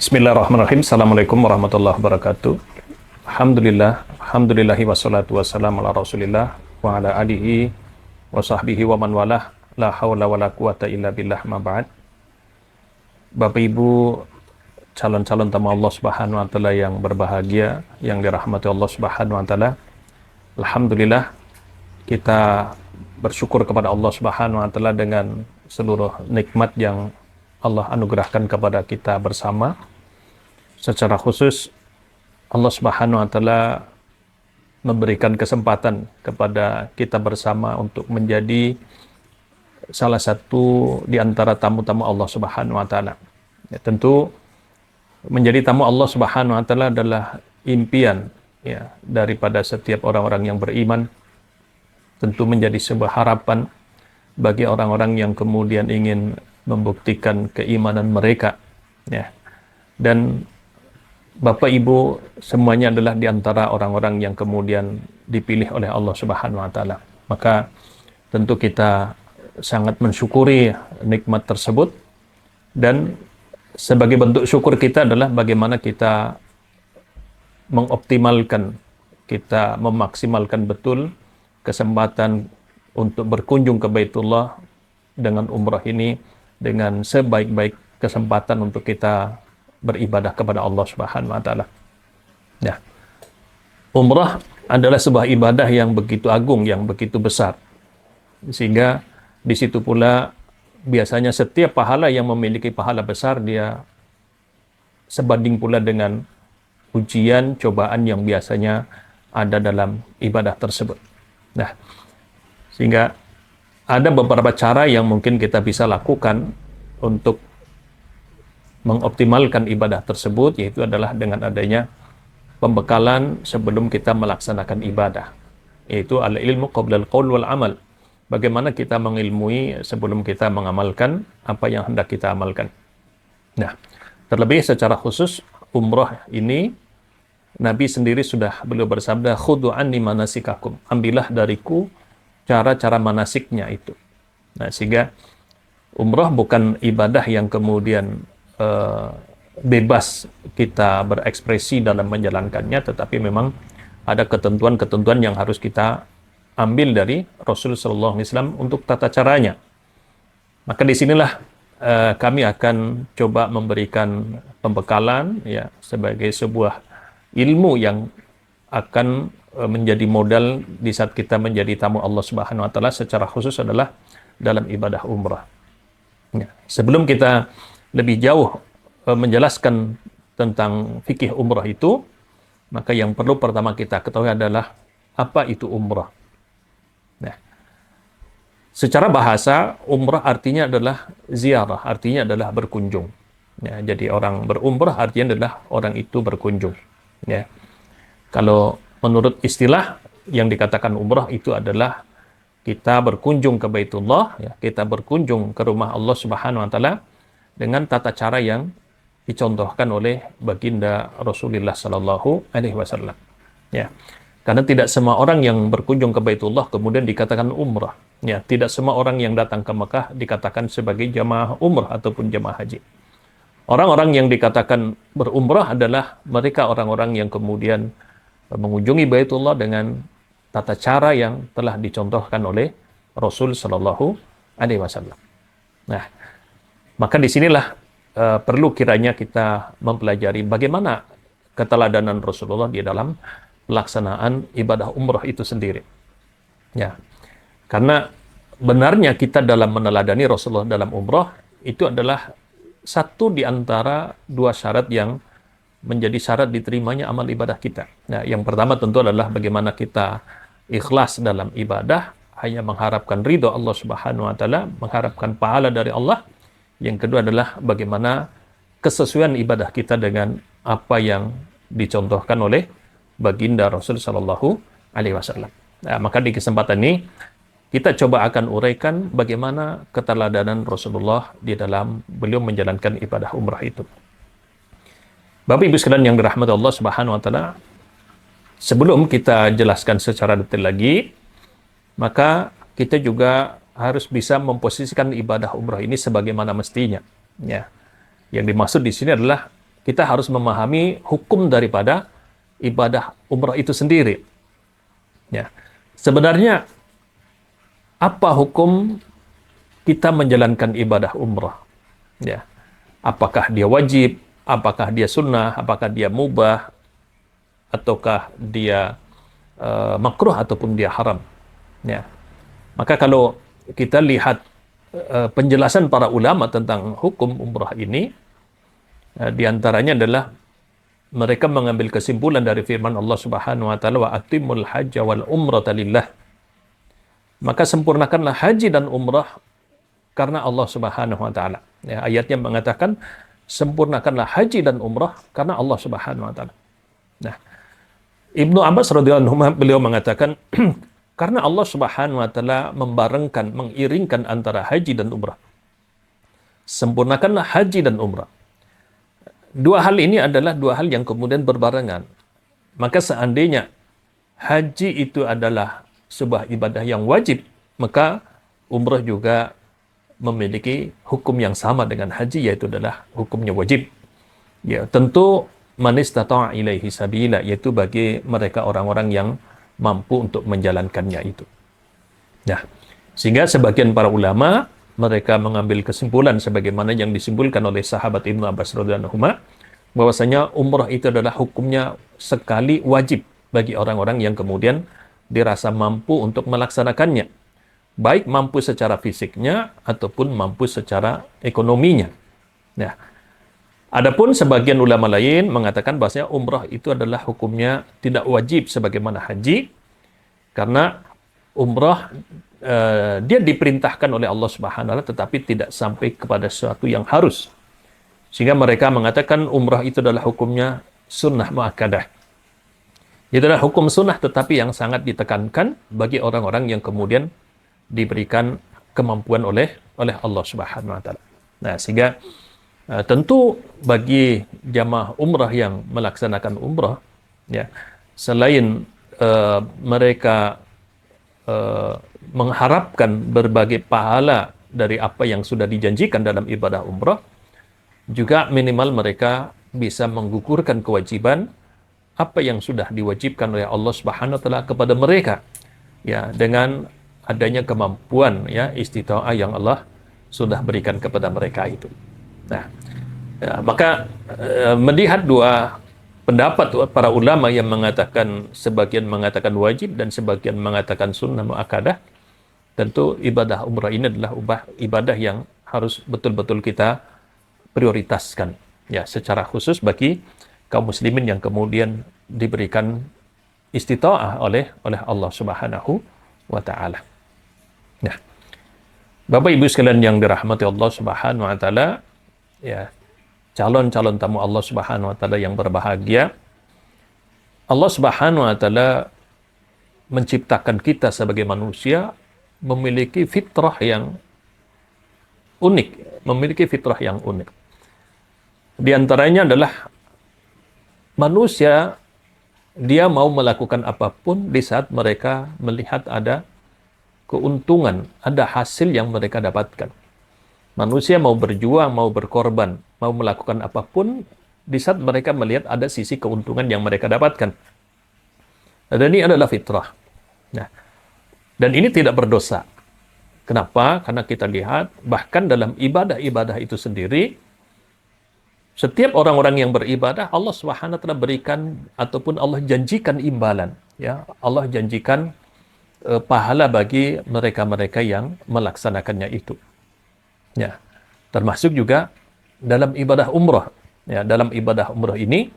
Bismillahirrahmanirrahim. Assalamualaikum warahmatullahi wabarakatuh. Alhamdulillahi wassalatu wassalamu ala rasulillah wa ala alihi wa sahbihi wa man walah. La hawla wa la quwata illa billah ma ba'd. Bapak Ibu calon-calon tamu Allah Subhanahu wa taala yang berbahagia, yang dirahmati Allah Subhanahu wa taala. Alhamdulillah kita bersyukur kepada Allah Subhanahu wa taala dengan seluruh nikmat yang Allah anugerahkan kepada kita bersama. Secara khusus Allah Subhanahu wa taala memberikan kesempatan kepada kita bersama untuk menjadi salah satu di antara tamu-tamu Allah Subhanahu wa taala. Ya, tentu menjadi tamu Allah Subhanahu wa taala adalah impian ya daripada setiap orang-orang yang beriman. Tentu menjadi sebuah harapan bagi orang-orang yang kemudian ingin membuktikan keimanan mereka ya. Dan Bapak Ibu semuanya adalah di antara orang-orang yang kemudian dipilih oleh Allah Subhanahu wa taala. Maka tentu kita sangat mensyukuri nikmat tersebut, dan sebagai bentuk syukur kita adalah bagaimana kita mengoptimalkan, kita memaksimalkan betul kesempatan untuk berkunjung ke Baitullah dengan umrah ini dengan sebaik-baik kesempatan untuk kita beribadah kepada Allah Subhanahu wa taala. Ya. Umrah adalah sebuah ibadah yang begitu agung, yang begitu besar. Sehingga di situ pula biasanya setiap pahala yang memiliki pahala besar dia sebanding pula dengan ujian, cobaan yang biasanya ada dalam ibadah tersebut. Nah, sehingga ada beberapa cara yang mungkin kita bisa lakukan untuk mengoptimalkan ibadah tersebut, yaitu adalah dengan adanya pembekalan sebelum kita melaksanakan ibadah, yaitu al-ilmu qabla al-qaul wal amal. Bagaimana kita mengilmui sebelum kita mengamalkan apa yang hendak kita amalkan. Nah, terlebih secara khusus umrah ini Nabi sendiri beliau bersabda, khudhu anni manasikakum, ambillah dariku cara-cara manasiknya itu. Nah, sehingga umrah bukan ibadah yang kemudian bebas kita berekspresi dalam menjalankannya, tetapi memang ada ketentuan-ketentuan yang harus kita ambil dari Rasulullah SAW untuk tata caranya. Maka disinilah kami akan coba memberikan pembekalan ya sebagai sebuah ilmu yang akan menjadi modal di saat kita menjadi tamu Allah Subhanahu wa taala, secara khusus adalah dalam ibadah umrah. Ya. Sebelum kita lebih jauh menjelaskan tentang fikih umrah itu, maka yang perlu pertama kita ketahui adalah apa itu umrah. Nah, secara bahasa umrah artinya adalah ziarah, artinya adalah berkunjung. Ya, jadi orang berumrah artinya adalah orang itu berkunjung. Ya. Kalau menurut istilah yang dikatakan umrah itu adalah kita berkunjung ke Baitullah, ya, kita berkunjung ke rumah Allah Subhanahu wa taala dengan tata cara yang dicontohkan oleh baginda Rasulullah sallallahu alaihi wasallam. Ya. Karena tidak semua orang yang berkunjung ke Baitullah kemudian dikatakan umrah. Ya, tidak semua orang yang datang ke Mekah dikatakan sebagai jamaah umrah ataupun jamaah haji. Orang-orang yang dikatakan berumrah adalah mereka orang-orang yang kemudian mengunjungi Baitullah dengan tata cara yang telah dicontohkan oleh Rasul sallallahu alaihi wasallam. Nah, maka disinilah perlu kiranya kita mempelajari bagaimana keteladanan Rasulullah di dalam pelaksanaan ibadah umrah itu sendiri. Ya, karena benarnya kita dalam meneladani Rasulullah dalam umrah itu adalah satu di antara dua syarat yang menjadi syarat diterimanya amal ibadah kita. Nah, yang pertama tentu adalah bagaimana kita ikhlas dalam ibadah, hanya mengharapkan ridho Allah Subhanahu wa taala, mengharapkan pahala dari Allah. Yang kedua adalah bagaimana kesesuaian ibadah kita dengan apa yang dicontohkan oleh baginda Rasul sallallahu alaihi wasallam. Nah, maka di kesempatan ini kita coba akan uraikan bagaimana keteladanan Rasulullah di dalam beliau menjalankan ibadah umrah itu. Bapak Ibu sekalian yang dirahmati Allah Subhanahu wa taala, sebelum kita jelaskan secara detail lagi, maka kita juga harus bisa memposisikan ibadah umrah ini sebagaimana mestinya. Ya. Yang dimaksud di sini adalah kita harus memahami hukum daripada ibadah umrah itu sendiri. Ya. Sebenarnya apa hukum kita menjalankan ibadah umrah? Ya. Apakah dia wajib? Apakah dia sunnah? Apakah dia mubah? Ataukah dia makruh ataupun dia haram? Ya. Maka kalau kita lihat penjelasan para ulama tentang hukum umrah ini, di antaranya adalah mereka mengambil kesimpulan dari firman Allah Subhanahu wa taala, wa atimul hajja wal umrata lillah. Maka sempurnakanlah haji dan umrah karena Allah Subhanahu wa taala. Ya, ayatnya mengatakan sempurnakanlah haji dan umrah karena Allah Subhanahu wa taala. Nah, Ibnu Abbas radhiyallahu anhu beliau mengatakan karena Allah Subhanahu wa taala membarengkan, mengiringkan antara haji dan umrah. Sempurnakanlah haji dan umrah. Dua hal ini adalah dua hal yang kemudian berbarengan. Maka seandainya haji itu adalah sebuah ibadah yang wajib, maka umrah juga memiliki hukum yang sama dengan haji, yaitu adalah hukumnya wajib. Ya, tentu man istata'a ilaihi sabila, yaitu bagi mereka orang-orang yang mampu untuk menjalankannya itu. Nah, sehingga sebagian para ulama mereka mengambil kesimpulan sebagaimana yang disimpulkan oleh sahabat Ibnu Abbas radhiyallahu anhu, bahwasanya umrah itu adalah hukumnya sekali wajib bagi orang-orang yang kemudian dirasa mampu untuk melaksanakannya, baik mampu secara fisiknya ataupun mampu secara ekonominya. Nah, adapun sebagian ulama lain mengatakan bahwasanya umrah itu adalah hukumnya tidak wajib sebagaimana haji, karena umrah dia diperintahkan oleh Allah Subhanahu wa taala tetapi tidak sampai kepada sesuatu yang harus. Sehingga mereka mengatakan umrah itu adalah hukumnya sunnah muakkadah. Itu adalah hukum sunnah tetapi yang sangat ditekankan bagi orang-orang yang kemudian diberikan kemampuan oleh Allah Subhanahu wa taala. Nah, sehingga tentu bagi jamaah umrah yang melaksanakan umrah, ya, selain mereka mengharapkan berbagai pahala dari apa yang sudah dijanjikan dalam ibadah umrah, juga minimal mereka bisa menggugurkan kewajiban apa yang sudah diwajibkan oleh Allah Subhanahu wa taala kepada mereka, ya, dengan adanya kemampuan, ya, istita'ah yang Allah sudah berikan kepada mereka itu. Nah, ya, maka melihat dua pendapat para ulama yang mengatakan, sebagian mengatakan wajib dan sebagian mengatakan sunnah muakkadah, tentu ibadah umrah ini adalah ibadah yang harus betul-betul kita prioritaskan, ya, secara khusus bagi kaum muslimin yang kemudian diberikan istita'ah oleh Allah Subhanahu wa taala. Nah, Bapak Ibu sekalian yang dirahmati Allah Subhanahu wa taala, ya, calon-calon tamu Allah Subhanahu wa taala yang berbahagia, Allah Subhanahu wa taala menciptakan kita sebagai manusia memiliki fitrah yang unik, Di antaranya adalah manusia dia mau melakukan apapun di saat mereka melihat ada keuntungan, ada hasil yang mereka dapatkan. Manusia mau berjuang, mau berkorban, mau melakukan apapun di saat mereka melihat ada sisi keuntungan yang mereka dapatkan. Dan ini adalah fitrah. Nah, dan ini tidak berdosa. Kenapa? Karena kita lihat bahkan dalam ibadah-ibadah itu sendiri, setiap orang-orang yang beribadah, Allah Subhanahu wa taala berikan ataupun Allah janjikan imbalan, ya. Allah janjikan pahala bagi mereka-mereka yang melaksanakannya itu. Ya, termasuk juga dalam ibadah umrah. Ya, dalam ibadah umrah ini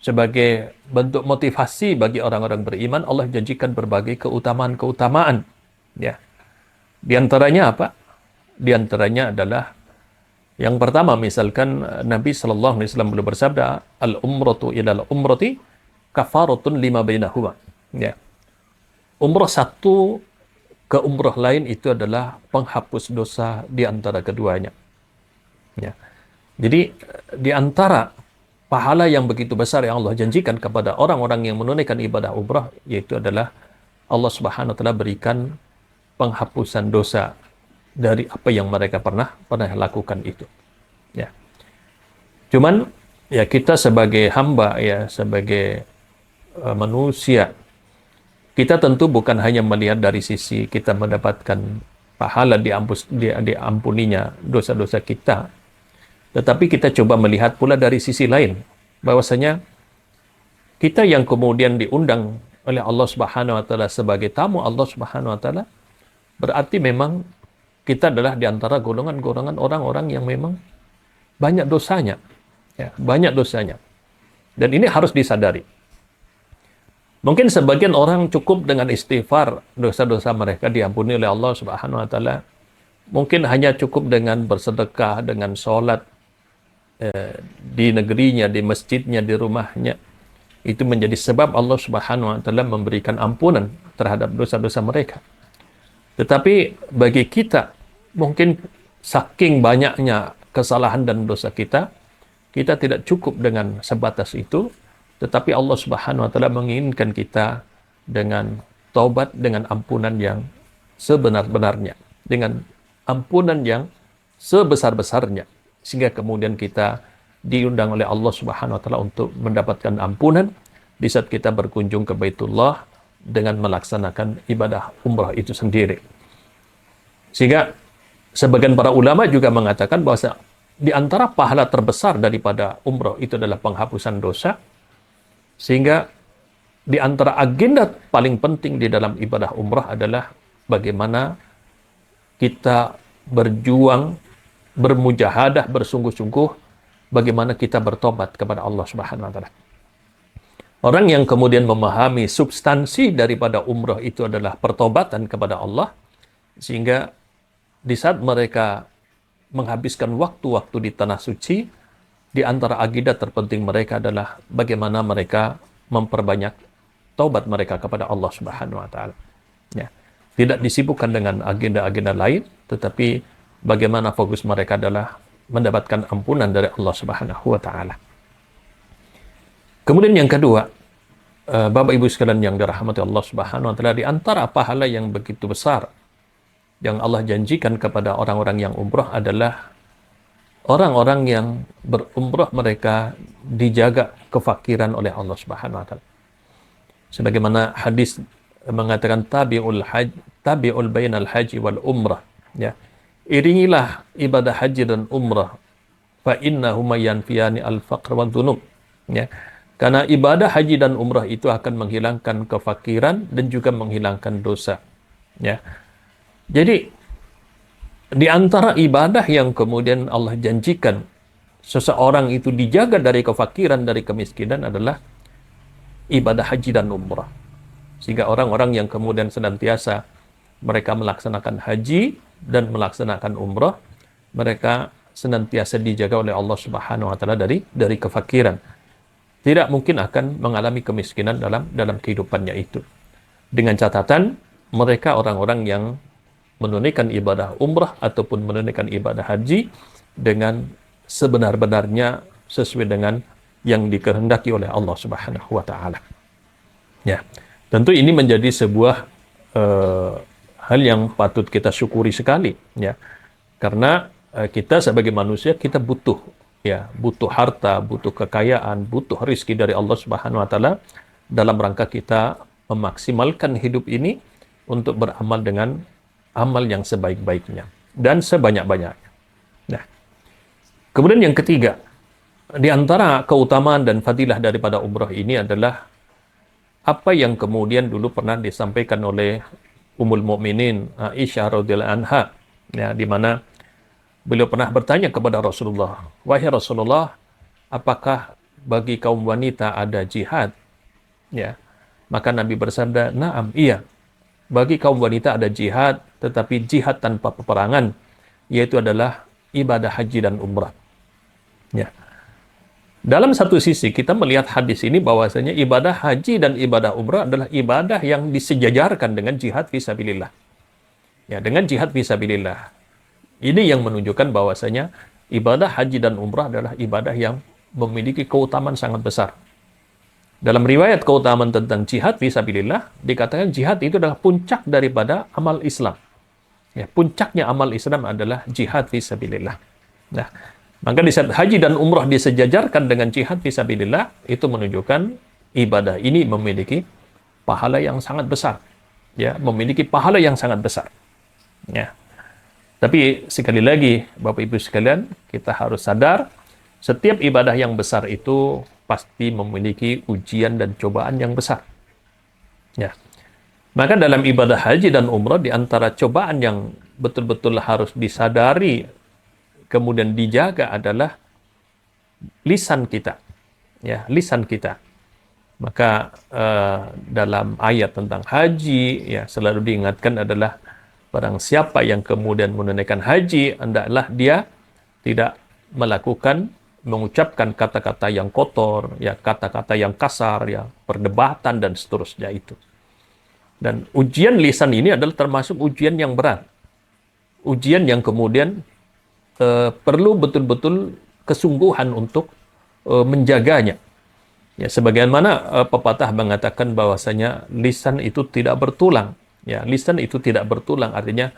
sebagai bentuk motivasi bagi orang-orang beriman, Allah janjikan berbagai keutamaan-keutamaan. Ya, di antaranya apa? Di antaranya adalah yang pertama, misalkan Nabi Shallallahu Alaihi Wasallam beliau bersabda, al-umratu ilal umrati kafaratun lima bainahuma. Ya, umrah satu ke umrah lain itu adalah penghapus dosa di antara keduanya. Ya. Jadi di antara pahala yang begitu besar yang Allah janjikan kepada orang-orang yang menunaikan ibadah umrah, yaitu adalah Allah Subhanahu wa taala berikan penghapusan dosa dari apa yang mereka pernah lakukan itu. Ya. Cuman Ya, kita sebagai hamba, ya, sebagai manusia, kita tentu bukan hanya melihat dari sisi kita mendapatkan pahala diampuninya dosa-dosa kita, tetapi kita coba melihat pula dari sisi lain, bahwasanya kita yang kemudian diundang oleh Allah Subhanahu wa taala sebagai tamu Allah Subhanahu wa taala, berarti memang kita adalah di antara golongan-golongan orang-orang yang memang banyak dosanya. Ya, banyak dosanya. Dan ini harus disadari. Mungkin sebagian orang cukup dengan istighfar, dosa-dosa mereka diampuni oleh Allah Subhanahu wa taala. Mungkin hanya cukup dengan bersedekah, dengan sholat di negerinya, di masjidnya, di rumahnya. Itu menjadi sebab Allah Subhanahu wa taala memberikan ampunan terhadap dosa-dosa mereka. Tetapi bagi kita, mungkin saking banyaknya kesalahan dan dosa kita, kita tidak cukup dengan sebatas itu, tetapi Allah Subhanahu wa taala menginginkan kita dengan taubat, dengan ampunan yang sebenar-benarnya, dengan ampunan yang sebesar-besarnya, sehingga kemudian kita diundang oleh Allah Subhanahu wa taala untuk mendapatkan ampunan di saat kita berkunjung ke Baitullah dengan melaksanakan ibadah umrah itu sendiri. Sehingga sebagian para ulama juga mengatakan bahwa di antara pahala terbesar daripada umrah itu adalah penghapusan dosa, sehingga di antara agenda paling penting di dalam ibadah umrah adalah bagaimana kita berjuang, bermujahadah, bersungguh-sungguh, bagaimana kita bertobat kepada Allah Subhanahu wa taala. Orang yang kemudian memahami substansi daripada umrah itu adalah pertobatan kepada Allah, sehingga di saat mereka menghabiskan waktu-waktu di tanah suci, di antara agenda terpenting mereka adalah bagaimana mereka memperbanyak taubat mereka kepada Allah Subhanahu wa taala. Ya. Tidak disibukkan dengan agenda-agenda lain, tetapi bagaimana fokus mereka adalah mendapatkan ampunan dari Allah Subhanahu wa taala. Kemudian yang kedua, Bapak Ibu sekalian yang dirahmati Allah Subhanahu wa taala, di antara pahala yang begitu besar yang Allah janjikan kepada orang-orang yang umrah adalah orang-orang yang berumrah mereka dijaga kefakiran oleh Allah Subhanahu wa taala. Sebagaimana hadis mengatakan tabi'ul bainal haji wal umrah, ya. Iringilah ibadah haji dan umrah, fa innahuma yanfiyani al-faqr wa dzunub, ya. Karena ibadah haji dan umrah itu akan menghilangkan kefakiran dan juga menghilangkan dosa, ya. Jadi di antara ibadah yang kemudian Allah janjikan seseorang itu dijaga dari kefakiran, dari kemiskinan adalah ibadah haji dan umrah. Sehingga orang-orang yang kemudian senantiasa mereka melaksanakan haji dan melaksanakan umrah, mereka senantiasa dijaga oleh Allah Subhanahu wa taala dari kefakiran. Tidak mungkin akan mengalami kemiskinan dalam kehidupannya itu. Dengan catatan mereka orang-orang yang menunaikan ibadah umrah ataupun menunaikan ibadah haji dengan sebenar-benarnya sesuai dengan yang dikehendaki oleh Allah Subhanahu wa taala. Ya. Tentu ini menjadi sebuah hal yang patut kita syukuri sekali, ya. Karena kita sebagai manusia kita butuh, ya, butuh harta, butuh kekayaan, butuh rezeki dari Allah Subhanahu wa taala dalam rangka kita memaksimalkan hidup ini untuk beramal dengan amal yang sebaik-baiknya dan sebanyak-banyaknya. Nah, kemudian yang ketiga, di antara keutamaan dan fadilah daripada umrah ini adalah apa yang kemudian dulu pernah disampaikan oleh Ummul Mukminin Aisyah radhiyallahu anha, ya, di mana beliau pernah bertanya kepada Rasulullah, "Wahai Rasulullah, apakah bagi kaum wanita ada jihad?" Ya. Maka Nabi bersabda, "Na'am, iya. Bagi kaum wanita ada jihad, tetapi jihad tanpa peperangan, yaitu adalah ibadah haji dan umrah." Ya. Dalam satu sisi kita melihat hadis ini bahwasanya ibadah haji dan ibadah umrah adalah ibadah yang disejajarkan dengan jihad fisabilillah. Ya, dengan jihad fisabilillah. Ini yang menunjukkan bahwasanya ibadah haji dan umrah adalah ibadah yang memiliki keutamaan sangat besar. Dalam riwayat keutamaan tentang jihad fisabilillah dikatakan jihad itu adalah puncak daripada amal Islam. Ya, puncaknya amal Islam adalah jihad fisabilillah. Nah, Maka di saat haji dan umrah disejajarkan dengan jihad fisabilillah, itu menunjukkan ibadah ini memiliki pahala yang sangat besar. Ya, memiliki pahala yang sangat besar. Ya. Tapi sekali lagi, Bapak Ibu sekalian, kita harus sadar, setiap ibadah yang besar itu pasti memiliki ujian dan cobaan yang besar. Ya. Maka dalam ibadah haji dan umrah, di antara cobaan yang betul-betul harus disadari, kemudian dijaga adalah lisan kita. Ya, lisan kita. Maka dalam ayat tentang haji, ya selalu diingatkan adalah barang siapa yang kemudian menunaikan haji, hendaklah dia tidak mengucapkan kata-kata yang kotor, ya kata-kata yang kasar, ya perdebatan dan seterusnya itu. Dan ujian lisan ini adalah termasuk ujian yang berat. Ujian yang kemudian perlu betul-betul kesungguhan untuk menjaganya. Ya, sebagaimana pepatah mengatakan bahwasanya lisan itu tidak bertulang. Ya, lisan itu tidak bertulang, artinya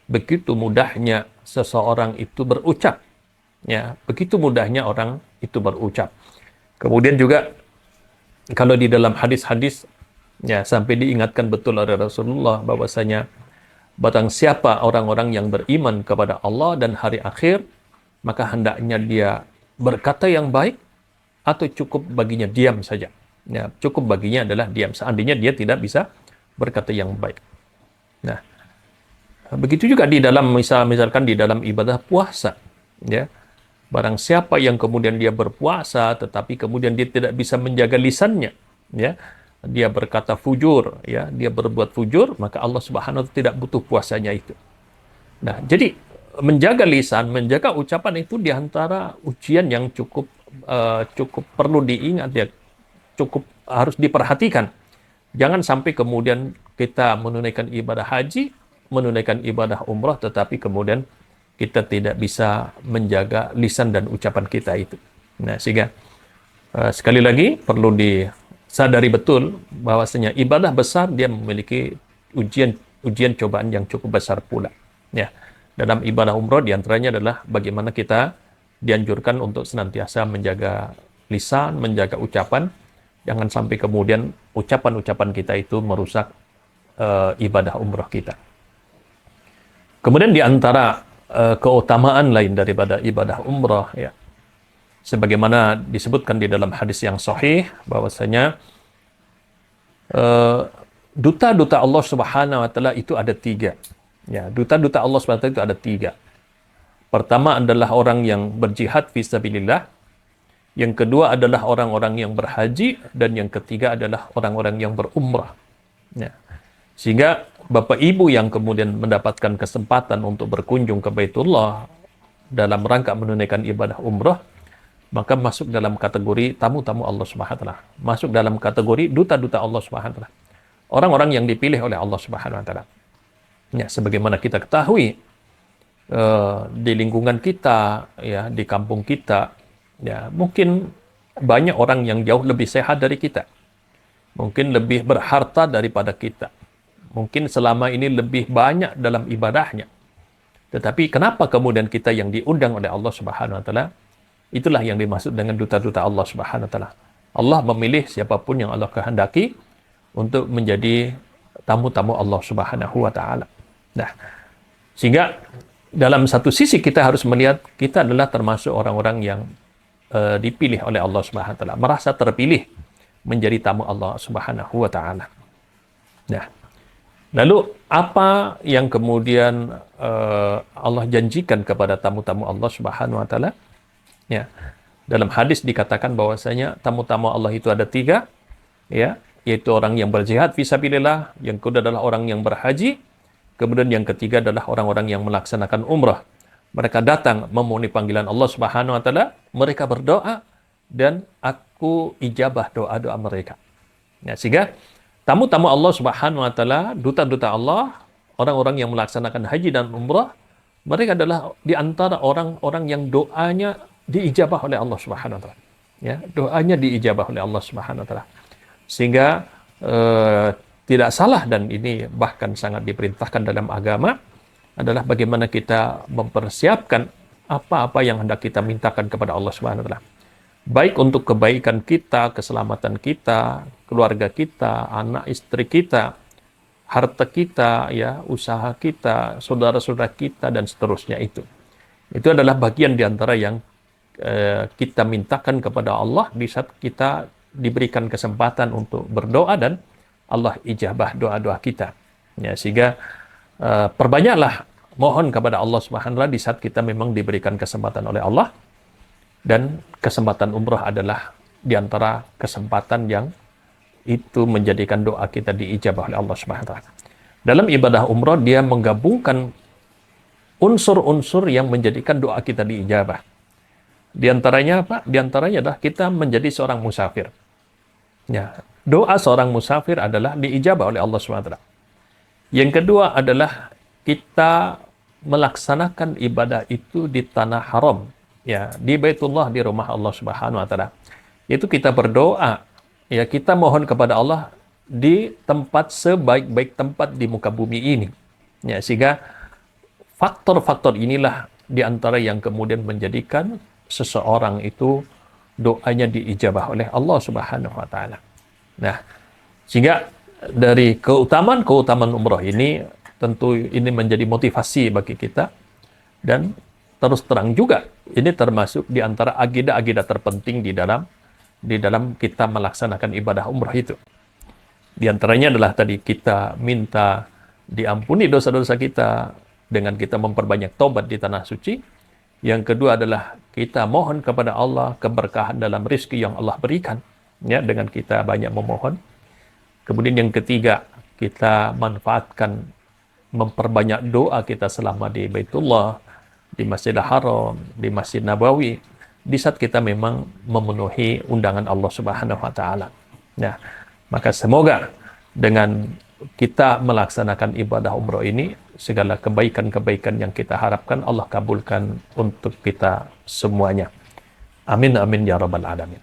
begitu mudahnya seseorang itu berucap. Ya, begitu mudahnya orang itu berucap. Kemudian juga kalau di dalam hadis-hadis, ya sampai diingatkan betul oleh Rasulullah bahwasanya barang siapa orang-orang yang beriman kepada Allah dan hari akhir, maka hendaknya dia berkata yang baik atau cukup baginya diam saja. Ya, cukup baginya adalah diam. Seandainya dia tidak bisa berkata yang baik. Nah, begitu juga di dalam misalkan di dalam ibadah puasa, ya. Barang siapa yang kemudian dia berpuasa tetapi kemudian dia tidak bisa menjaga lisannya, ya. Dia berkata fujur, ya, dia berbuat fujur, maka Allah Subhanahu wa taala tidak butuh puasanya itu. Nah, jadi menjaga lisan, menjaga ucapan itu di antara ujian yang cukup perlu diingat, ya, cukup harus diperhatikan. Jangan sampai kemudian kita menunaikan ibadah haji, menunaikan ibadah umrah, tetapi kemudian kita tidak bisa menjaga lisan dan ucapan kita itu. Nah, sehingga sekali lagi perlu disadari betul bahwasanya ibadah besar dia memiliki ujian cobaan yang cukup besar pula. Ya, dalam ibadah umrah diantaranya adalah bagaimana kita dianjurkan untuk senantiasa menjaga lisan, menjaga ucapan. Jangan sampai kemudian ucapan-ucapan kita itu merusak ibadah umrah kita. Kemudian di antara keutamaan lain daripada ibadah umrah, ya, sebagaimana disebutkan di dalam hadis yang sahih bahwasanya duta-duta Allah Subhanahu wa taala itu ada 3. Ya, duta-duta Allah Subhanahu wa taala itu ada 3. Pertama adalah orang yang berjihad fisabilillah. Yang kedua adalah orang-orang yang berhaji, dan yang ketiga adalah orang-orang yang berumrah. Ya. Sehingga Bapak Ibu yang kemudian mendapatkan kesempatan untuk berkunjung ke Baitullah dalam rangka menunaikan ibadah umrah, maka masuk dalam kategori tamu-tamu Allah Subhanahu wa taala. Masuk dalam kategori duta-duta Allah Subhanahu wa taala. Orang-orang yang dipilih oleh Allah Subhanahu wa taala. Ya, sebagaimana kita ketahui di lingkungan kita, ya, di kampung kita, ya, mungkin banyak orang yang jauh lebih sehat dari kita. Mungkin lebih berharta daripada kita. Mungkin selama ini lebih banyak dalam ibadahnya. Tetapi kenapa kemudian kita yang diundang oleh Allah Subhanahu wa taala? Itulah yang dimaksud dengan duta-duta Allah Subhanahu wa taala. Allah memilih siapapun yang Allah kehendaki untuk menjadi tamu-tamu Allah Subhanahu wa taala. Nah, sehingga dalam satu sisi kita harus melihat kita adalah termasuk orang-orang yang dipilih oleh Allah Subhanahu wa taala, merasa terpilih menjadi tamu Allah Subhanahu wa taala. Nah, lalu apa yang kemudian Allah janjikan kepada tamu-tamu Allah Subhanahu wa taala? Ya, dalam hadis dikatakan bahwasanya tamu-tamu Allah itu ada 3, ya, yaitu orang yang berjihad fisabilillah, yang kedua adalah orang yang berhaji, kemudian yang ketiga adalah orang-orang yang melaksanakan umrah. Mereka datang memenuhi panggilan Allah Subhanahu wa taala, mereka berdoa dan aku ijabah doa-doa mereka. Ya, sehingga tamu-tamu Allah Subhanahu wa taala, duta-duta Allah, orang-orang yang melaksanakan haji dan umrah, mereka adalah di antara orang-orang yang doanya diijabah oleh Allah Subhanahu wa taala. Ya, doanya diijabah oleh Allah Subhanahu wa taala. Sehingga tidak salah, dan ini bahkan sangat diperintahkan dalam agama, adalah bagaimana kita mempersiapkan apa-apa yang hendak kita mintakan kepada Allah Subhanahu wa taala. Baik untuk kebaikan kita, keselamatan kita, keluarga kita, anak istri kita, harta kita, ya, usaha kita, saudara-saudara kita, dan seterusnya itu. Itu adalah bagian di antara yang kita mintakan kepada Allah di saat kita diberikan kesempatan untuk berdoa dan Allah ijabah doa-doa kita. Ya, sehingga perbanyaklah mohon kepada Allah Subhanahu wa taala di saat kita memang diberikan kesempatan oleh Allah, dan kesempatan umrah adalah di antara kesempatan yang itu menjadikan doa kita diijabah oleh Allah Subhanahu wa taala. Dalam ibadah umrah dia menggabungkan unsur-unsur yang menjadikan doa kita diijabah. Di antaranya apa? Di antaranya adalah kita menjadi seorang musafir. Ya, doa seorang musafir adalah diijabah oleh Allah SWT. Yang kedua adalah kita melaksanakan ibadah itu di tanah haram, ya, di Baitullah, di rumah Allah Subhanahu wa taala. Itu kita berdoa, ya, kita mohon kepada Allah di tempat sebaik-baik tempat di muka bumi ini. Ya, sehingga faktor-faktor inilah di antara yang kemudian menjadikan seseorang itu doanya diijabah oleh Allah Subhanahu wa taala. Nah, sehingga dari keutamaan umrah ini tentu ini menjadi motivasi bagi kita, dan terus terang juga ini termasuk di antara agenda-agenda terpenting di dalam kita melaksanakan ibadah umrah itu. Di antaranya adalah tadi kita minta diampuni dosa-dosa kita dengan kita memperbanyak taubat di tanah suci. Yang kedua adalah kita mohon kepada Allah keberkahan dalam rezeki yang Allah berikan, ya, dengan kita banyak memohon. Kemudian yang ketiga, kita manfaatkan memperbanyak doa kita selama di Baitullah, di Masjidil Haram, di Masjid Nabawi, di saat kita memang memenuhi undangan Allah Subhanahu wa taala. Nah, maka semoga dengan kita melaksanakan ibadah umrah ini, segala kebaikan-kebaikan yang kita harapkan Allah kabulkan untuk kita semuanya. Amin amin ya rabbal alamin.